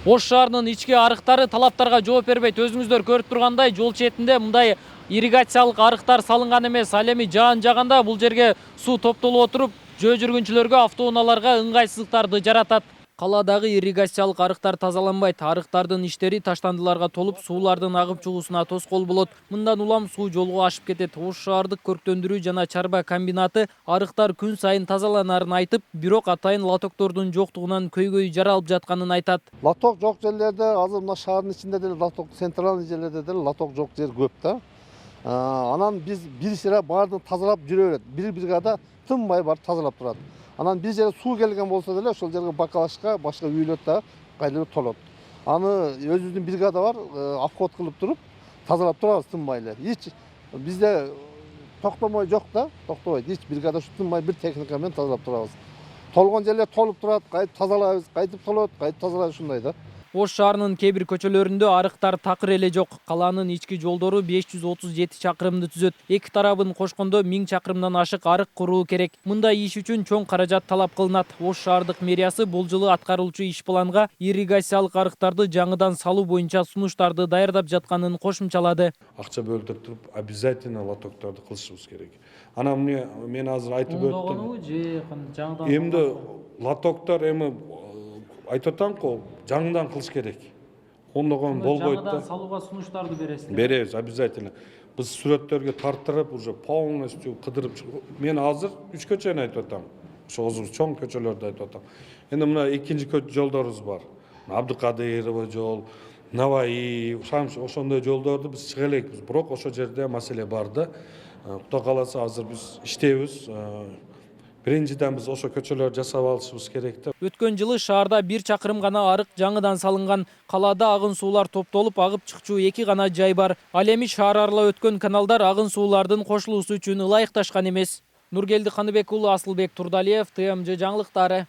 Ош шаарынын ички арыктары талаптарга жооп бербейт. Өзүңүздөр көрүп тургандай, жол четинде мындай ирригациялык арыктар салынган эмес. Ал эми жаан жааганда бул жерге суу топтолуп отуруп, жөө жүргүнчүлөргө, автоунааларга ыңгайсыздыктарды жаратат. Каладагы ирригациялык арыктар тазаланбайт. Арыктардын иштери таштандыларга толуп, суулардын агып чыгуусуна тоскоол болот. Мындан улам суу жолго ашып кетет. Ош шаардык көрктөндүрүү жана чарба комбинаты арыктар күн сайын тазаланарын айтып, бирок атайын лотоктордун жоктугунан көйгөй жаралып жатканын айтат. Лоток жок жерлерде, азыр мына шаардын ичинде деле лоток, центральный жерлерде деле лоток жок жер көп да. Анан биз бир сыра баардыгын тазалап жүрө берет. Бир бригада тынбай барып тазалап турат. Анан бир жерге суу келген болсо деле ошол жерге бакалашка, башка үйлөрдө кайдыр толот. Аны өзүбүздүн бригада бар, обход кылып туруп, тазалап турабыз тынбай эле. Эч бизде токтомой жок да, токтобойт. Эч бригада ушу тынбай бир техника менен тазалап турабыз. Толгон жерлер толуп турат, кайтып тазалайбыз, кайтып толот, кайтып тазалайбыз, ушундай да. Ош шаарынын кээ бир көчөлөрүндө арыктар такыр эле жок. Калаанын ички жолдору 537 чакырымды түзөт. Эки тарабын кошкондо 1000 чакырымдан ашык арык куруу керек. Мындай иш үчүн чоң каражат талап кылынат. Ош шаардык мэриясы бул жылы аткарылчу иш планга ирригациялык арыктарды жаңыдан салуу боюнча сунуштарды даярдап жатканын кошумчалады. Акча бөлтүп туруп, обязательно лотокторду кылышыбыз керек. Анан мен азыр айтып өттүм. Же жаңыдан Эмди лотоктор эми айтып атам го, жаңыдан кылыш керек. Ондогон болбойт да. Жаңыдан салууга сунуштарды бересиздер. Беребиз обязательно. Биз сүрөттөргө тартырып, уже полностью кыдырып, мен азыр 3 көчөнү айтып атам. Ошо чоң көчөлөрдү айтып атам. Эndi мына экинчи жолдорубуз бар. Абдыкадырова жол, Наваи, ошондой жолдорду биз чыга элекпиз. Бирок ошол жерде маселе бар да. Кудай кааласа азыр биз иштейбиз. Биринчиден биз ошо көчөлөрдү жасап алышыбыз керек да. Өткөн жылы шаарда 1 чакырым гана арык жаңыдан салынган. Калаада агын суулар топтолуп агып чыкчу 2 гана жай бар. Ал эми шаар аралап өткөн каналдар агын суулардын кошулуусу үчүн ылайыкташкан эмес. Нургелди Каныбек уулу, Асылбек Турдалиев, ТМЖ жаңылыктары.